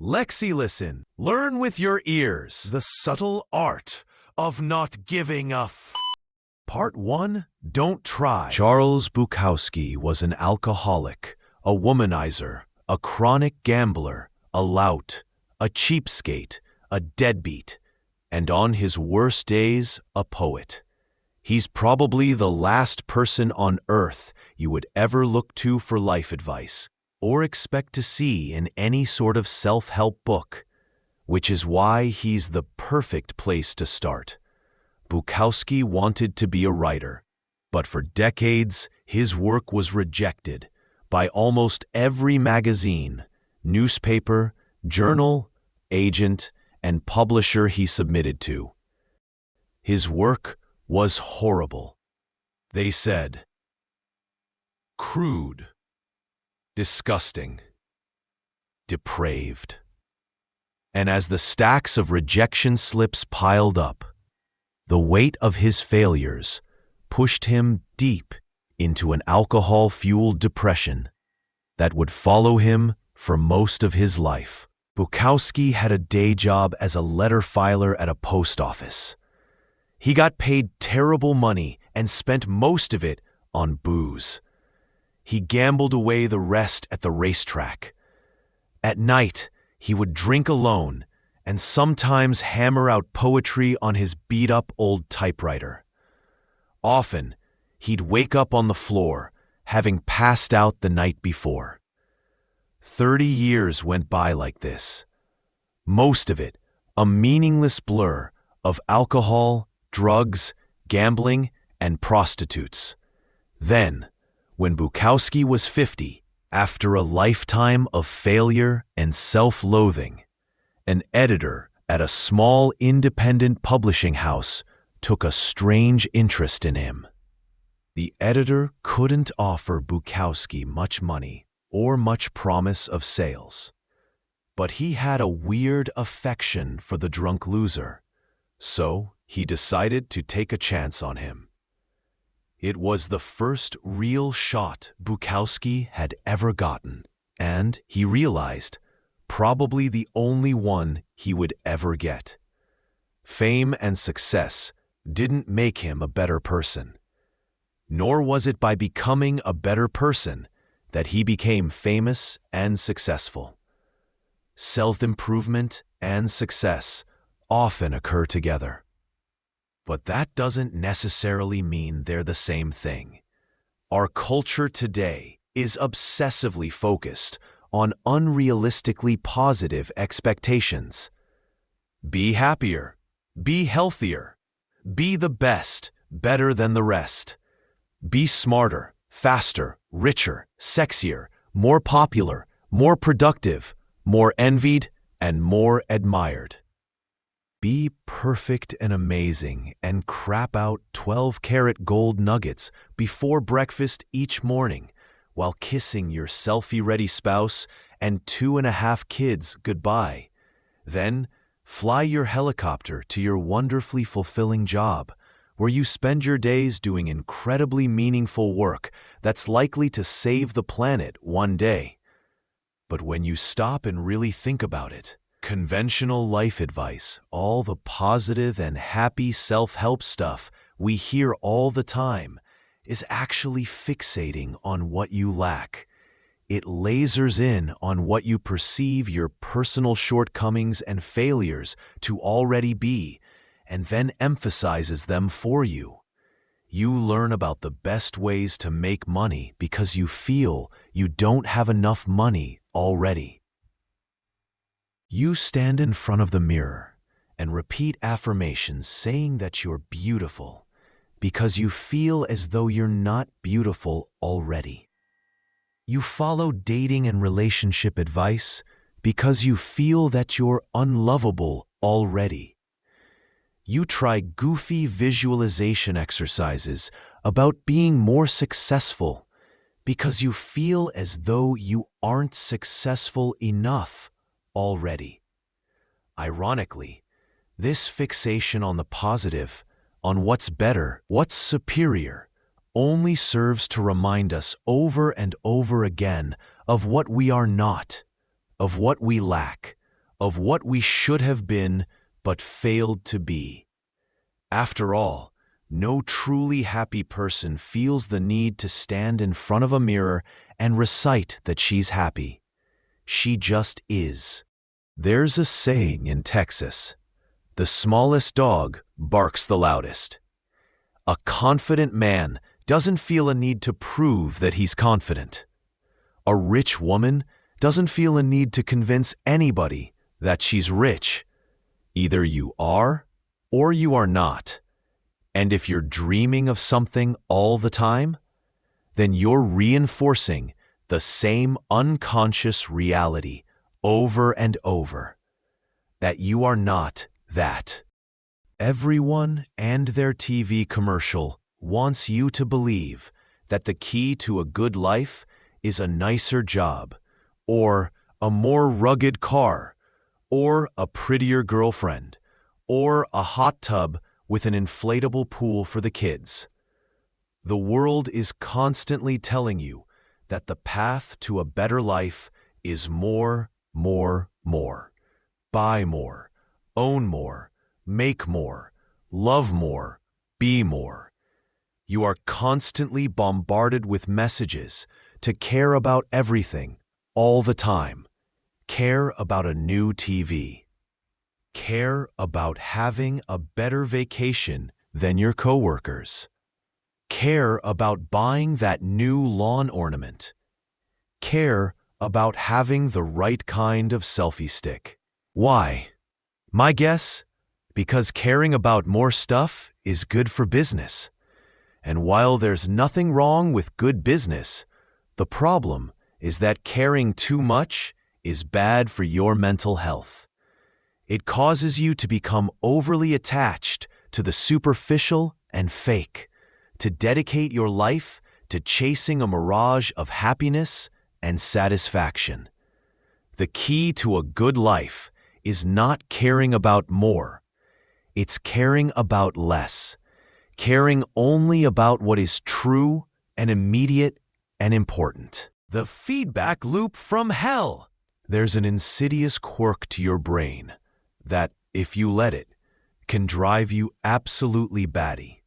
Lexi Listen. Learn with your ears the subtle art of not giving a f. Part 1. Don't try. Charles Bukowski was an alcoholic, a womanizer, a chronic gambler, a lout, a cheapskate, a deadbeat, and on his worst days, a poet. He's probably the last person on earth you would ever look to for life advice or expect to see in any sort of self-help book, which is why he's the perfect place to start. Bukowski wanted to be a writer, but for decades his work was rejected by almost every magazine, newspaper, journal, agent, and publisher he submitted to. His work was horrible. They said, crude, disgusting, depraved. And as the stacks of rejection slips piled up, the weight of his failures pushed him deep into an alcohol-fueled depression that would follow him for most of his life. Bukowski had a day job as a letter filer at a post office. He got paid terrible money and spent most of it on booze. He gambled away the rest at the racetrack. At night, he would drink alone and sometimes hammer out poetry on his beat-up old typewriter. Often, he'd wake up on the floor, having passed out the night before. 30 years went by like this. Most of it a meaningless blur of alcohol, drugs, gambling, and prostitutes. Then, when Bukowski was 50, after a lifetime of failure and self-loathing, an editor at a small independent publishing house took a strange interest in him. The editor couldn't offer Bukowski much money or much promise of sales, but he had a weird affection for the drunk loser, so he decided to take a chance on him. It was the first real shot Bukowski had ever gotten, and he realized probably the only one he would ever get. Fame and success didn't make him a better person, nor was it by becoming a better person that he became famous and successful. Self-improvement and success often occur together. But that doesn't necessarily mean they're the same thing. Our culture today is obsessively focused on unrealistically positive expectations. Be happier, be healthier, be the best, better than the rest. Be smarter, faster, richer, sexier, more popular, more productive, more envied, and more admired. Be perfect and amazing and crap out 12-karat gold nuggets before breakfast each morning while kissing your selfie-ready spouse and 2.5 kids goodbye. Then, fly your helicopter to your wonderfully fulfilling job, where you spend your days doing incredibly meaningful work that's likely to save the planet one day. But when you stop and really think about it, conventional life advice, all the positive and happy self-help stuff we hear all the time, is actually fixating on what you lack. It lasers in on what you perceive your personal shortcomings and failures to already be, and then emphasizes them for you. You learn about the best ways to make money because you feel you don't have enough money already. You stand in front of the mirror and repeat affirmations saying that you're beautiful because you feel as though you're not beautiful already. You follow dating and relationship advice because you feel that you're unlovable already. You try goofy visualization exercises about being more successful because you feel as though you aren't successful enough already. Ironically, this fixation on the positive, on what's better, what's superior, only serves to remind us over and over again of what we are not, of what we lack, of what we should have been but failed to be. After all, no truly happy person feels the need to stand in front of a mirror and recite that she's happy. She just is. There's a saying in Texas, "The smallest dog barks the loudest." A confident man doesn't feel a need to prove that he's confident. A rich woman doesn't feel a need to convince anybody that she's rich. Either you are or you are not. And if you're dreaming of something all the time, then you're reinforcing the same unconscious reality over and over, that you are not that. Everyone and their TV commercial wants you to believe that the key to a good life is a nicer job, or a more rugged car, or a prettier girlfriend, or a hot tub with an inflatable pool for the kids. The world is constantly telling you that the path to a better life is more, more, more. Buy more, own more, make more, love more, be more. You are constantly bombarded with messages to care about everything, all the time. Care about a new TV. Care about having a better vacation than your coworkers. Care about buying that new lawn ornament. Care about having the right kind of selfie stick. Why? My guess? Because caring about more stuff is good for business. And while there's nothing wrong with good business, the problem is that caring too much is bad for your mental health. It causes you to become overly attached to the superficial and fake, to dedicate your life to chasing a mirage of happiness and satisfaction. The key to a good life is not caring about more. It's caring about less, caring only about what is true and immediate and important. The feedback loop from hell. There's an insidious quirk to your brain that, if you let it, can drive you absolutely batty.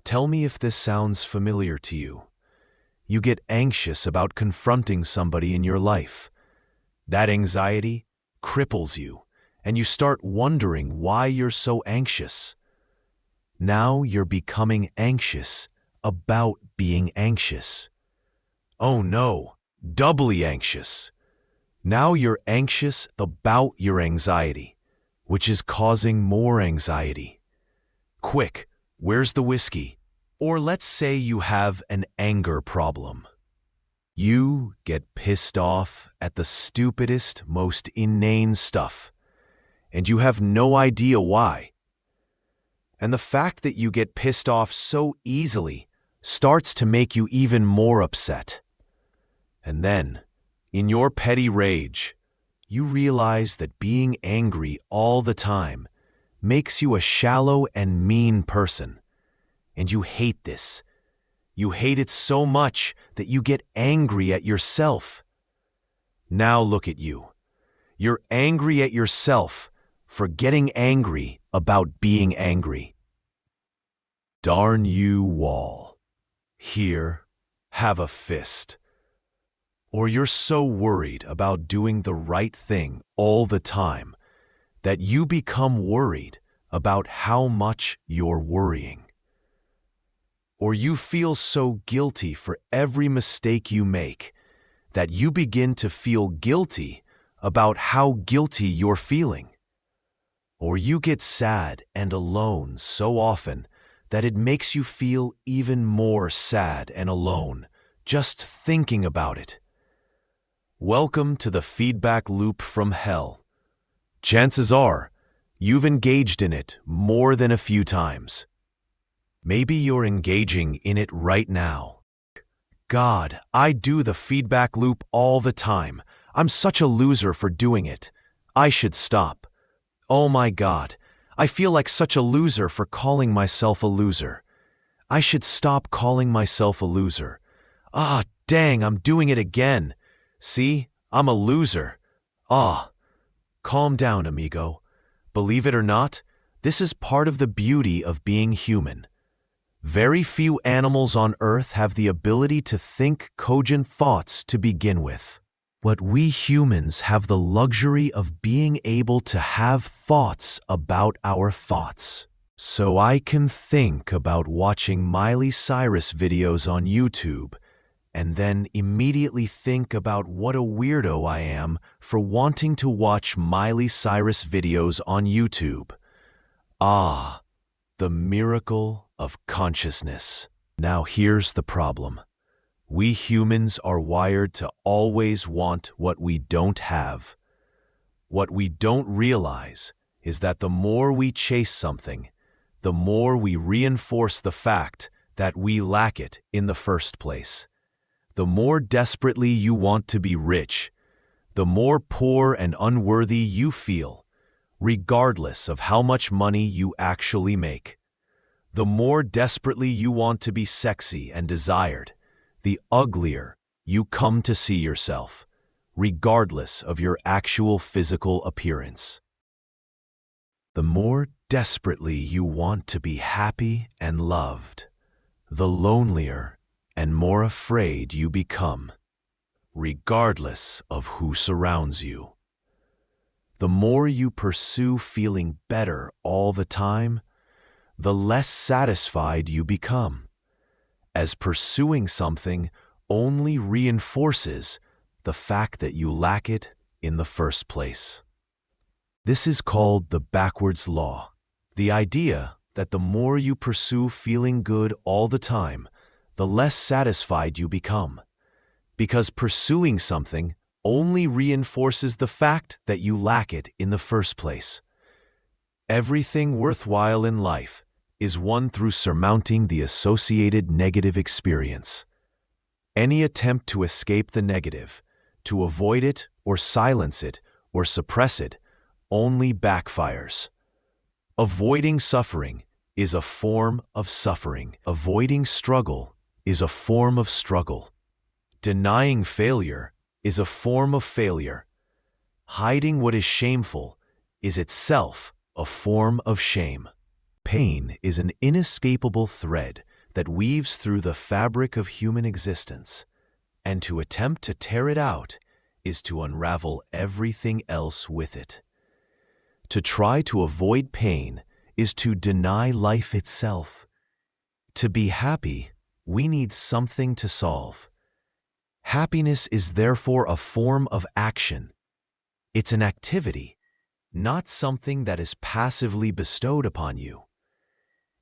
Tell me if this sounds familiar to you. You get anxious about confronting somebody in your life. That anxiety cripples you, and you start wondering why you're so anxious. Now you're becoming anxious about being anxious. Oh no, doubly anxious. Now you're anxious about your anxiety, which is causing more anxiety. Quick, where's the whiskey? Or let's say you have an anger problem. You get pissed off at the stupidest, most inane stuff, and you have no idea why. And the fact that you get pissed off so easily starts to make you even more upset. And then, in your petty rage, you realize that being angry all the time makes you a shallow and mean person. And you hate this. You hate it so much that you get angry at yourself. Now look at you. You're angry at yourself for getting angry about being angry. Darn you, wall. Here, have a fist. Or you're so worried about doing the right thing all the time that you become worried about how much you're worrying. Or you feel so guilty for every mistake you make that you begin to feel guilty about how guilty you're feeling. Or you get sad and alone so often that it makes you feel even more sad and alone just thinking about it. Welcome to the feedback loop from hell. Chances are, you've engaged in it more than a few times. Maybe you're engaging in it right now. God, I do the feedback loop all the time. I'm such a loser for doing it. I should stop. Oh my God, I feel like such a loser for calling myself a loser. I should stop calling myself a loser. Ah, dang, I'm doing it again. See, I'm a loser. Ah, Calm down, amigo. Believe it or not, this is part of the beauty of being human. Very few animals on Earth have the ability to think cogent thoughts to begin with. But we humans have the luxury of being able to have thoughts about our thoughts. So I can think about watching Miley Cyrus videos on YouTube and then immediately think about what a weirdo I am for wanting to watch Miley Cyrus videos on YouTube. Ah, the miracle of consciousness. Now here's the problem. We humans are wired to always want what we don't have. What we don't realize is that the more we chase something, the more we reinforce the fact that we lack it in the first place. The more desperately you want to be rich, the more poor and unworthy you feel, regardless of how much money you actually make. The more desperately you want to be sexy and desired, the uglier you come to see yourself, regardless of your actual physical appearance. The more desperately you want to be happy and loved, the lonelier and more afraid you become, regardless of who surrounds you. The more you pursue feeling better all the time, the less satisfied you become, as pursuing something only reinforces the fact that you lack it in the first place. This is called the backwards law, the idea that the more you pursue feeling good all the time, the less satisfied you become, because pursuing something only reinforces the fact that you lack it in the first place. Everything worthwhile in life is won through surmounting the associated negative experience. Any attempt to escape the negative, to avoid it or silence it or suppress it, only backfires. Avoiding suffering is a form of suffering. Avoiding struggle is a form of struggle. Denying failure is a form of failure. Hiding what is shameful is itself a form of shame. Pain is an inescapable thread that weaves through the fabric of human existence, and to attempt to tear it out is to unravel everything else with it. To try to avoid pain is to deny life itself. To be happy, we need something to solve. Happiness is therefore a form of action. It's an activity, not something that is passively bestowed upon you.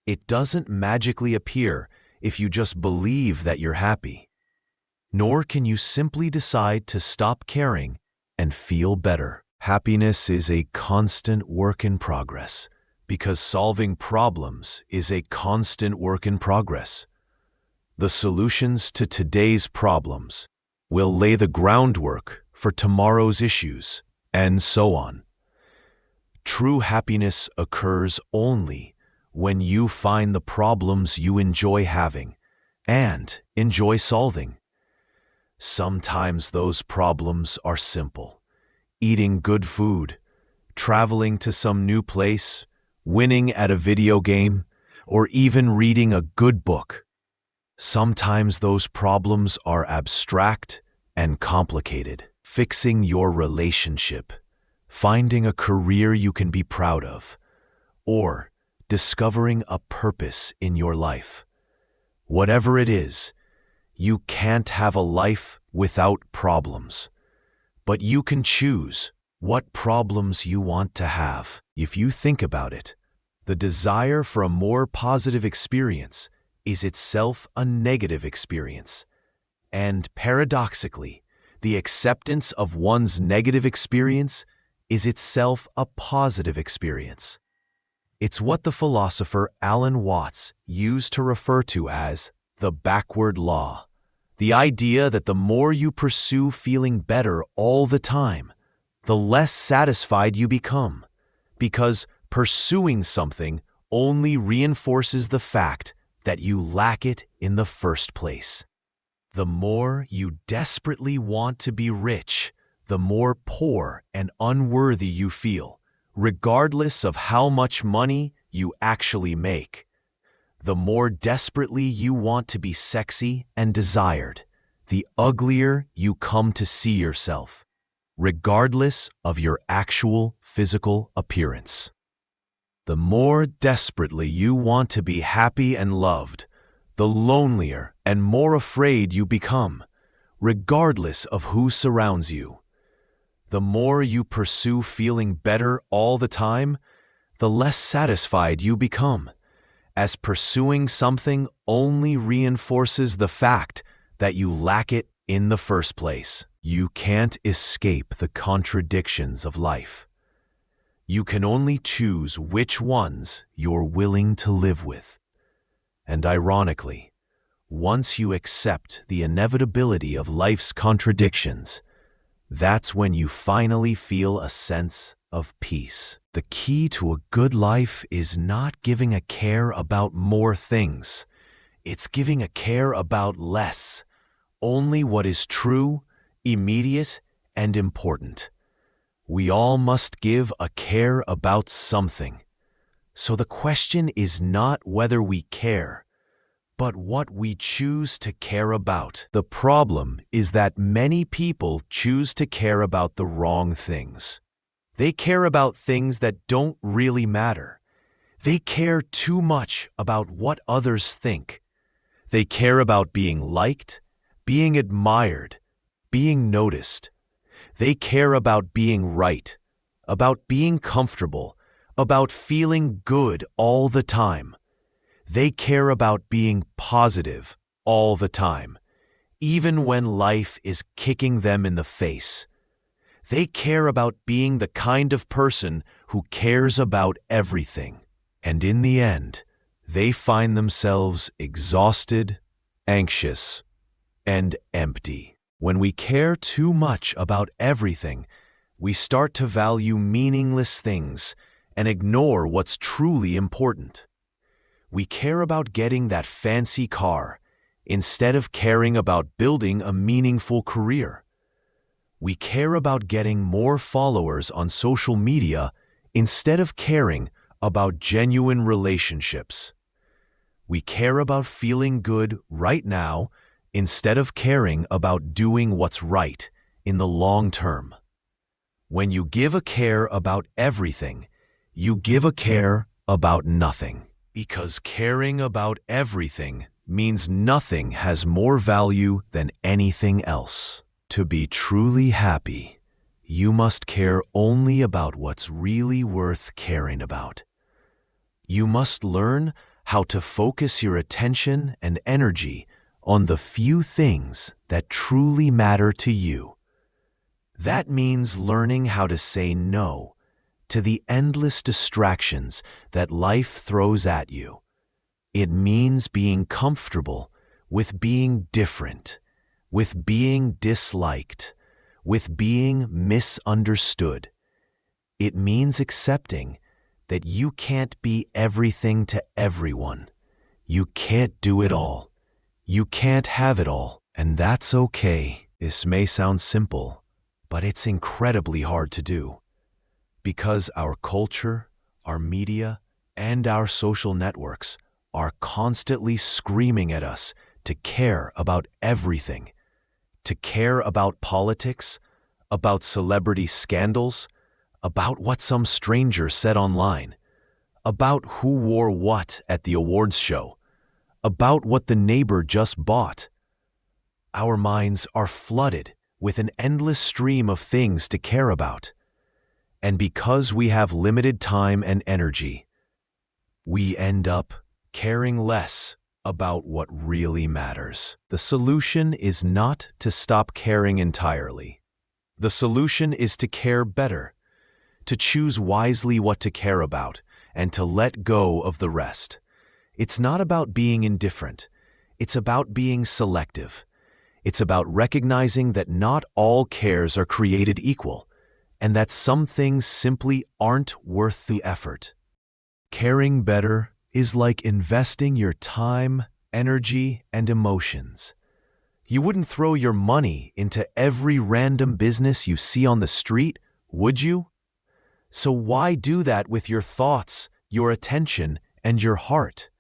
It doesn't magically appear if you just believe that you're happy, nor can you simply decide to stop caring and feel better. Happiness is a constant work in progress, because solving problems is a constant work in progress. The solutions to today's problems will lay the groundwork for tomorrow's issues, and so on. True happiness occurs only when you find the problems you enjoy having and enjoy solving. Sometimes those problems are simple. Eating good food, traveling to some new place, winning at a video game, or even reading a good book. Sometimes those problems are abstract and complicated. Fixing your relationship, finding a career you can be proud of, or discovering a purpose in your life. Whatever it is, you can't have a life without problems. But you can choose what problems you want to have. If you think about it, the desire for a more positive experience is itself a negative experience. And paradoxically, the acceptance of one's negative experience is itself a positive experience. It's what the philosopher Alan Watts used to refer to as the backward law. The idea that the more you pursue feeling better all the time, the less satisfied you become, because pursuing something only reinforces the fact that you lack it in the first place. The more you desperately want to be rich, the more poor and unworthy you feel, regardless of how much money you actually make. The more desperately you want to be sexy and desired, the uglier you come to see yourself, regardless of your actual physical appearance. The more desperately you want to be happy and loved, the lonelier and more afraid you become, regardless of who surrounds you. The more you pursue feeling better all the time, the less satisfied you become, as pursuing something only reinforces the fact that you lack it in the first place. You can't escape the contradictions of life. You can only choose which ones you're willing to live with. And ironically, once you accept the inevitability of life's contradictions, that's when you finally feel a sense of peace. The key to a good life is not giving a care about more things. It's giving a care about less, only what is true, immediate, and important. We all must give a care about something. So the question is not whether we care, but what we choose to care about. The problem is that many people choose to care about the wrong things. They care about things that don't really matter. They care too much about what others think. They care about being liked, being admired, being noticed. They care about being right, about being comfortable, about feeling good all the time. They care about being positive all the time, even when life is kicking them in the face. They care about being the kind of person who cares about everything. And in the end, they find themselves exhausted, anxious, and empty. When we care too much about everything, we start to value meaningless things and ignore what's truly important. We care about getting that fancy car instead of caring about building a meaningful career. We care about getting more followers on social media instead of caring about genuine relationships. We care about feeling good right now instead of caring about doing what's right in the long term. When you give a care about everything, you give a care about nothing. Because caring about everything means nothing has more value than anything else. To be truly happy, you must care only about what's really worth caring about. You must learn how to focus your attention and energy on the few things that truly matter to you. That means learning how to say no to the endless distractions that life throws at you. It means being comfortable with being different, with being disliked, with being misunderstood. It means accepting that you can't be everything to everyone. You can't do it all. You can't have it all, and that's okay. This may sound simple, but it's incredibly hard to do. Because our culture, our media, and our social networks are constantly screaming at us to care about everything, to care about politics, about celebrity scandals, about what some stranger said online, about who wore what at the awards show, about what the neighbor just bought. Our minds are flooded with an endless stream of things to care about. And because we have limited time and energy, we end up caring less about what really matters. The solution is not to stop caring entirely. The solution is to care better, to choose wisely what to care about, and to let go of the rest. It's not about being indifferent. It's about being selective. It's about recognizing that not all cares are created equal, and that some things simply aren't worth the effort. Caring better is like investing your time, energy, and emotions. You wouldn't throw your money into every random business you see on the street, would you? So why do that with your thoughts, your attention, and your heart?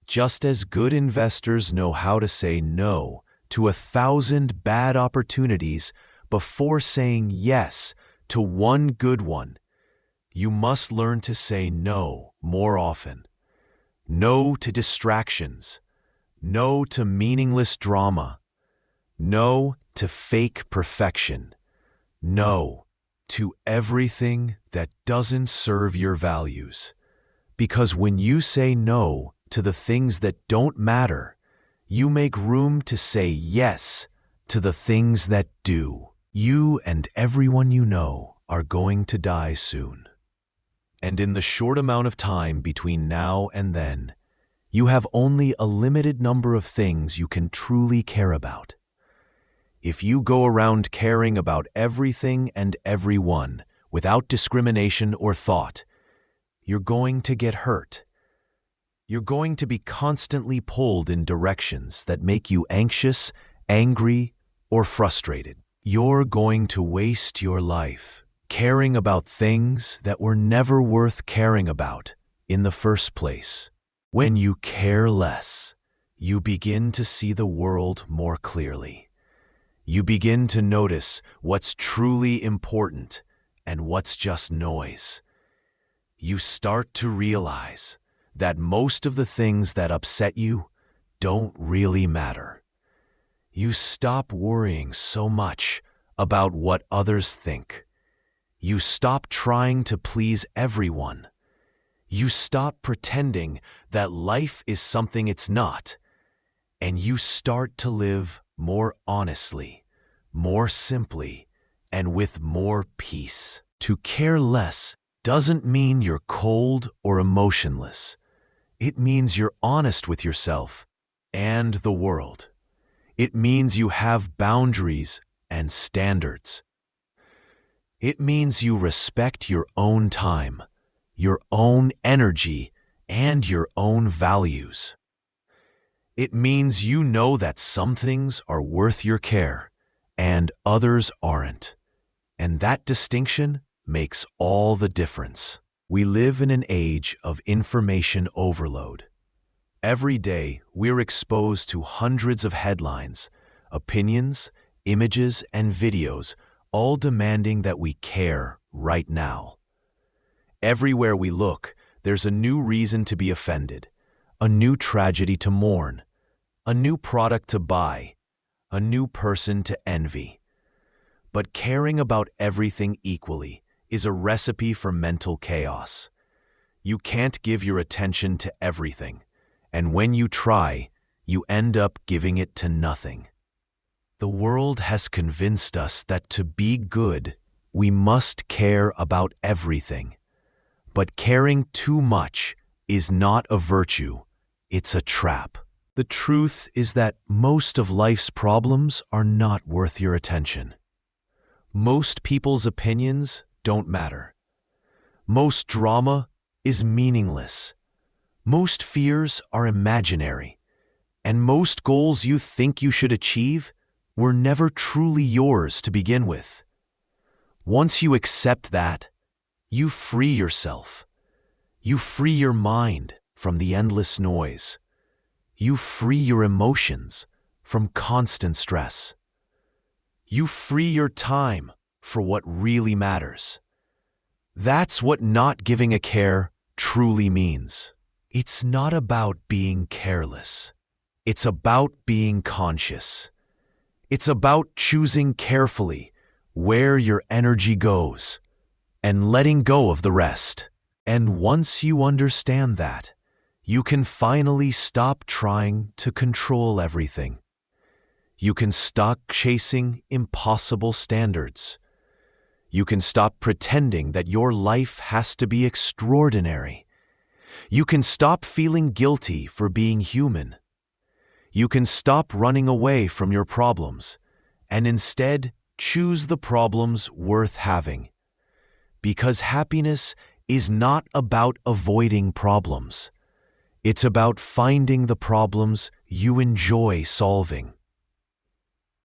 Just as good investors know how to say no to 1,000 bad opportunities before saying yes to one good one, you must learn to say no more often. No to distractions. No to meaningless drama. No to fake perfection. No to everything that doesn't serve your values. Because when you say no to the things that don't matter, you make room to say yes to the things that do. You and everyone you know are going to die soon. And in the short amount of time between now and then, you have only a limited number of things you can truly care about. If you go around caring about everything and everyone without discrimination or thought, you're going to get hurt. You're going to be constantly pulled in directions that make you anxious, angry, or frustrated. You're going to waste your life caring about things that were never worth caring about in the first place. When you care less, you begin to see the world more clearly. You begin to notice what's truly important and what's just noise. You start to realize that most of the things that upset you don't really matter. You stop worrying so much about what others think. You stop trying to please everyone. You stop pretending that life is something it's not, and you start to live more honestly, more simply, and with more peace. To care less doesn't mean you're cold or emotionless. It means you're honest with yourself and the world. It means you have boundaries and standards. It means you respect your own time, your own energy, and your own values. It means you know that some things are worth your care and others aren't. And that distinction makes all the difference. We live in an age of information overload. Every day, we're exposed to hundreds of headlines, opinions, images, and videos, all demanding that we care right now. Everywhere we look, there's a new reason to be offended, a new tragedy to mourn, a new product to buy, a new person to envy. But caring about everything equally is a recipe for mental chaos. You can't give your attention to everything, and when you try, you end up giving it to nothing. The world has convinced us that to be good, we must care about everything. But caring too much is not a virtue, it's a trap. The truth is that most of life's problems are not worth your attention. Most people's opinions don't matter. Most drama is meaningless. Most fears are imaginary. And most goals you think you should achieve were never truly yours to begin with. Once you accept that, you free yourself. You free your mind from the endless noise. You free your emotions from constant stress. You free your time for what really matters. That's what not giving a care truly means. It's not about being careless. It's about being conscious. It's about choosing carefully where your energy goes and letting go of the rest. And once you understand that, you can finally stop trying to control everything. You can stop chasing impossible standards. You can stop pretending that your life has to be extraordinary. You can stop feeling guilty for being human. You can stop running away from your problems and instead choose the problems worth having. Because happiness is not about avoiding problems. It's about finding the problems you enjoy solving.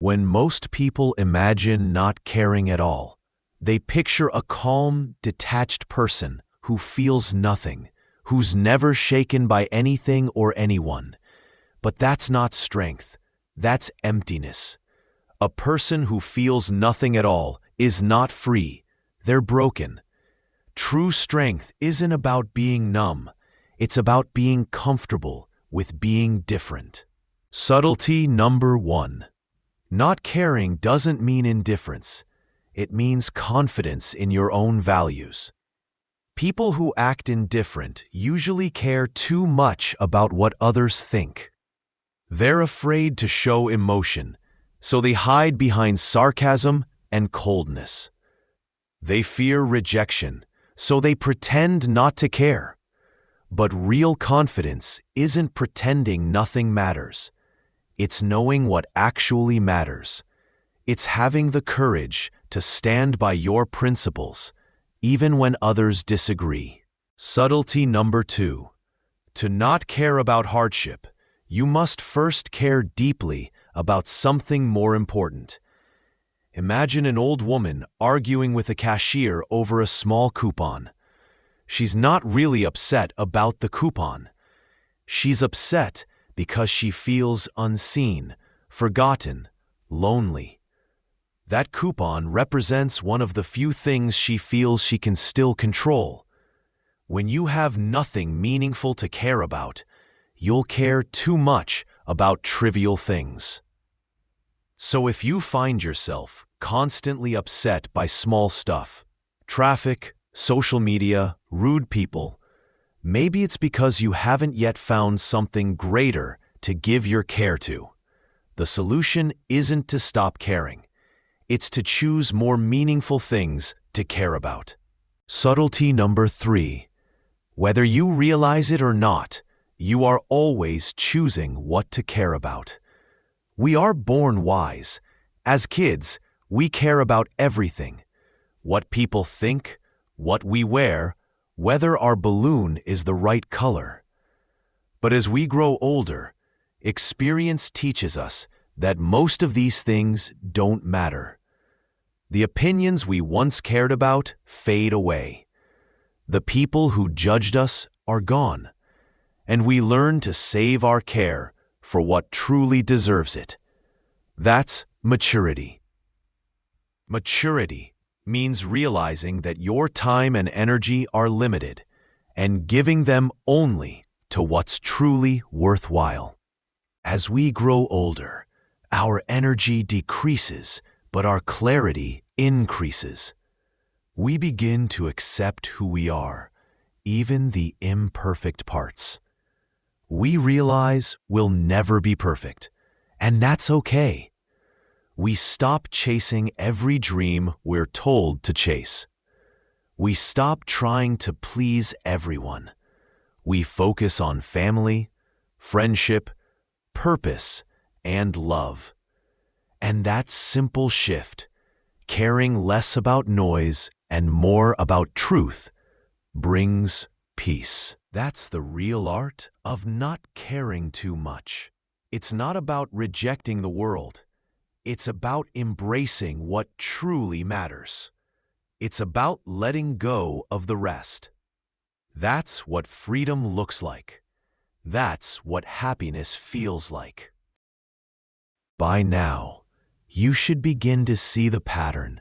When most people imagine not caring at all, they picture a calm, detached person who feels nothing, who's never shaken by anything or anyone. But that's not strength. That's emptiness. A person who feels nothing at all is not free. They're broken. True strength isn't about being numb. It's about being comfortable with being different. Subtlety number 1. Not caring doesn't mean indifference. It means confidence in your own values. People who act indifferent usually care too much about what others think. They're afraid to show emotion, so they hide behind sarcasm and coldness. They fear rejection, so they pretend not to care. But real confidence isn't pretending nothing matters. It's knowing what actually matters. It's having the courage to stand by your principles, even when others disagree. Subtlety number 2. To not care about hardship, you must first care deeply about something more important. Imagine an old woman arguing with a cashier over a small coupon. She's not really upset about the coupon. She's upset because she feels unseen, forgotten, lonely. That coupon represents one of the few things she feels she can still control. When you have nothing meaningful to care about, you'll care too much about trivial things. So if you find yourself constantly upset by small stuff, traffic, social media, rude people, maybe it's because you haven't yet found something greater to give your care to. The solution isn't to stop caring. It's to choose more meaningful things to care about. Subtlety number 3. Whether you realize it or not, you are always choosing what to care about. We are born wise. As kids, we care about everything. What people think, what we wear, whether our balloon is the right color. But as we grow older, experience teaches us that most of these things don't matter. The opinions we once cared about fade away. The people who judged us are gone, and we learn to save our care for what truly deserves it. That's maturity. Maturity means realizing that your time and energy are limited and giving them only to what's truly worthwhile. As we grow older, our energy decreases, but our clarity increases. We begin to accept who we are, even the imperfect parts. We realize we'll never be perfect, and that's okay. We stop chasing every dream we're told to chase. We stop trying to please everyone. We focus on family, friendship, purpose, and love. And that simple shift, caring less about noise and more about truth, brings peace. That's the real art of not caring too much. It's not about rejecting the world. It's about embracing what truly matters. It's about letting go of the rest. That's what freedom looks like. That's what happiness feels like. By now, you should begin to see the pattern.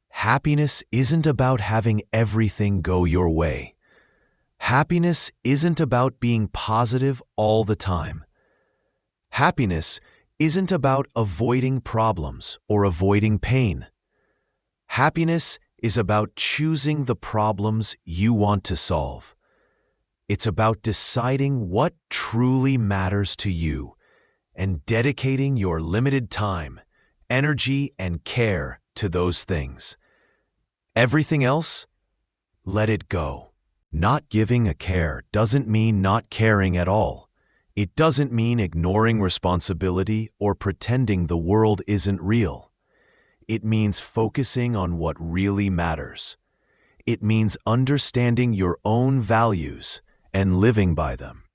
Happiness isn't about having everything go your way. Happiness isn't about being positive all the time. Happiness isn't about avoiding problems or avoiding pain. Happiness is about choosing the problems you want to solve. It's about deciding what truly matters to you and dedicating your limited time, energy, and care to those things. Everything else, let it go. Not giving a care doesn't mean not caring at all. It doesn't mean ignoring responsibility or pretending the world isn't real. It means focusing on what really matters. It means understanding your own values and living by them.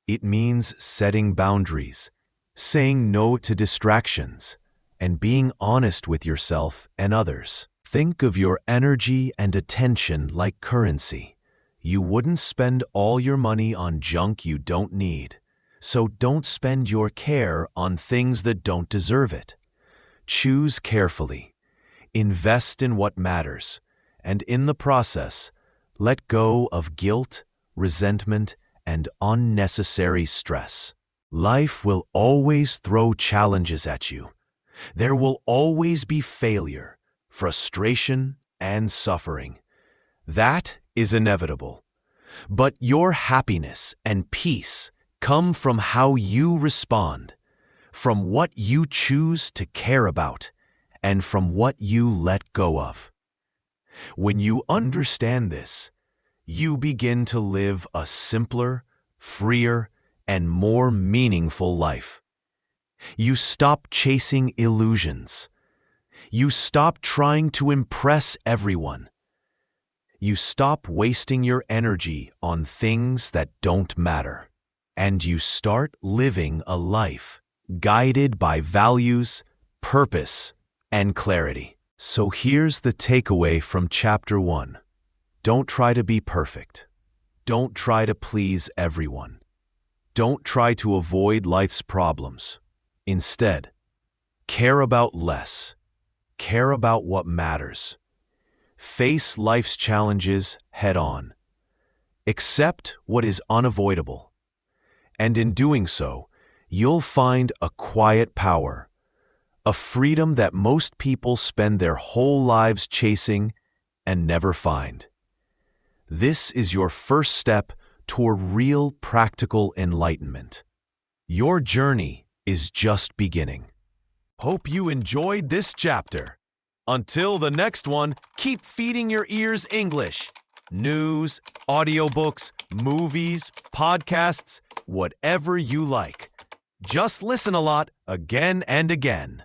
It means setting boundaries, saying no to distractions, and being honest with yourself and others. Think of your energy and attention like currency. You wouldn't spend all your money on junk you don't need, so don't spend your care on things that don't deserve it. Choose carefully, invest in what matters, and in the process, let go of guilt, resentment, and unnecessary stress. Life will always throw challenges at you. There will always be failure, frustration, and suffering. That is inevitable. But your happiness and peace come from how you respond, from what you choose to care about, and from what you let go of. When you understand this, you begin to live a simpler, freer, and more meaningful life. You stop chasing illusions. You stop trying to impress everyone. You stop wasting your energy on things that don't matter. And you start living a life guided by values, purpose, and clarity. So here's the takeaway from Chapter 1. Don't try to be perfect. Don't try to please everyone. Don't try to avoid life's problems. Instead, care about less. Care about what matters. Face life's challenges head on. Accept what is unavoidable. And in doing so, you'll find a quiet power, a freedom that most people spend their whole lives chasing and never find. This is your first step toward real practical enlightenment. Your journey is just beginning. Hope you enjoyed this chapter. Until the next one, keep feeding your ears English. News, audiobooks, movies, podcasts, whatever you like. Just listen a lot, again and again.